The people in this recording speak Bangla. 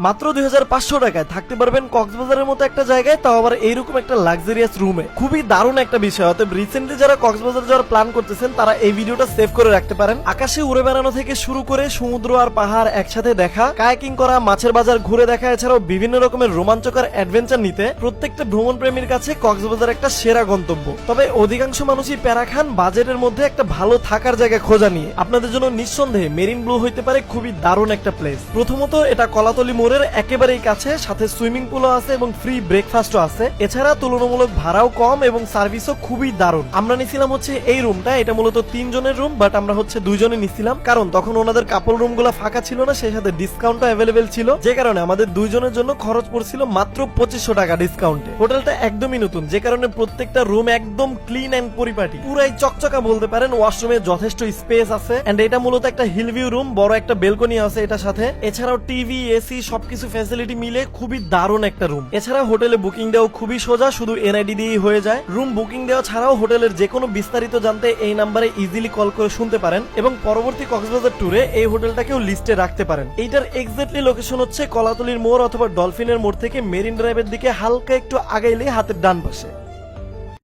মাত্র 2500 টাকায় থাকতে পারবেন কক্সবাজারের মতো একটা জায়গায়, তাও আবার এইরকম একটা লাক্সারিয়াস রুমে। খুবই দারুণ একটা বিষয়। অতএব রিসেন্টলি যারা কক্সবাজার যাওয়ার প্ল্যান করতেছেন তারা এই ভিডিওটা সেভ করে রাখতে পারেন। আকাশে উড়ে বেড়ানো থেকে শুরু করে সমুদ্র আর পাহাড় একসাথে দেখা, কায়াকিং করা, মাছের বাজার ঘুরে দেখা, এছাড়াও বিভিন্ন রকমের রোমাঞ্চকর অ্যাডভেঞ্চার নিতে প্রত্যেকটা ভ্রমণ প্রেমীর কাছে কক্সবাজার একটা সেরা গন্তব্য। তবে অধিকাংশ মানুষই প্যারা খান বাজেটের মধ্যে একটা ভালো থাকার জায়গা খোঁজা নিয়ে। আপনাদের জন্য নিঃসন্দেহে মেরিন ব্লু হইতে পারে খুবই দারুণ একটা প্লেস। প্রথমত এটা কলাতলি মোড়ের একেবারেই কাছে, সাথে সুইমিং পুলও আছে এবং ফ্রি ব্রেকফাস্টও আছে। এছাড়া তুলনামূলক ভাড়াও কম এবং সার্ভিসও খুবই দারুণ। আমরা নিছিলাম হচ্ছে এই রুমটা, এটা মূলত 3 জনের রুম, বাট আমরা হচ্ছে 2 জনে নিছিলাম, কারণ তখন ওনাদের কাপল রুম গুলা ফাঁকা ছিল না, সেই সাথে ডিসকাউন্টও অ্যাভেলেবেল ছিল, যে কারণে আমাদের 2 জনের জন্য খরচ পড়ছিল মাত্র 2500 টাকা ডিসকাউন্টে। হোটেলটা একদমই নতুন, যে কারণে প্রত্যেকটা রুম একদম ক্লিন এন্ড পরিপাটি, পুরাই চকচকা বলতে পারেন। ওয়াশরুমে যথেষ্ট স্পেস আছে এন্ড এটা মূলত একটা হিল ভিউ রুম, বড় একটা বেলকনি আছে এটার সাথে। এছাড়াও টিভি, এসি সবকিছু ফ্যাসিলিটি মিলে খুবই দারুণ একটা রুম। এছাড়া হোটেলে বুকিং দেওয়া খুবই সোজা, শুধু এনআইডি দিয়েই হয়ে যায়। রুম বুকিং দেওয়া ছাড়াও হোটেলের যে কোনো বিস্তারিত জানতে এই নাম্বারে ইজিলি কল করে শুনতে পারেন এবং পরবর্তী কক্সবাজার ট্যুরে এই হোটেলটাকেও লিস্টে রাখতে পারেন। এইটার এক্স্যাক্টলি লোকেশন হচ্ছে কলাতলির মোড় অথবা ডলফিনের মোড় থেকে মেরিন ড্রাইভের দিকে হালকা একটু আগাইলে হাতের ডান পাশে।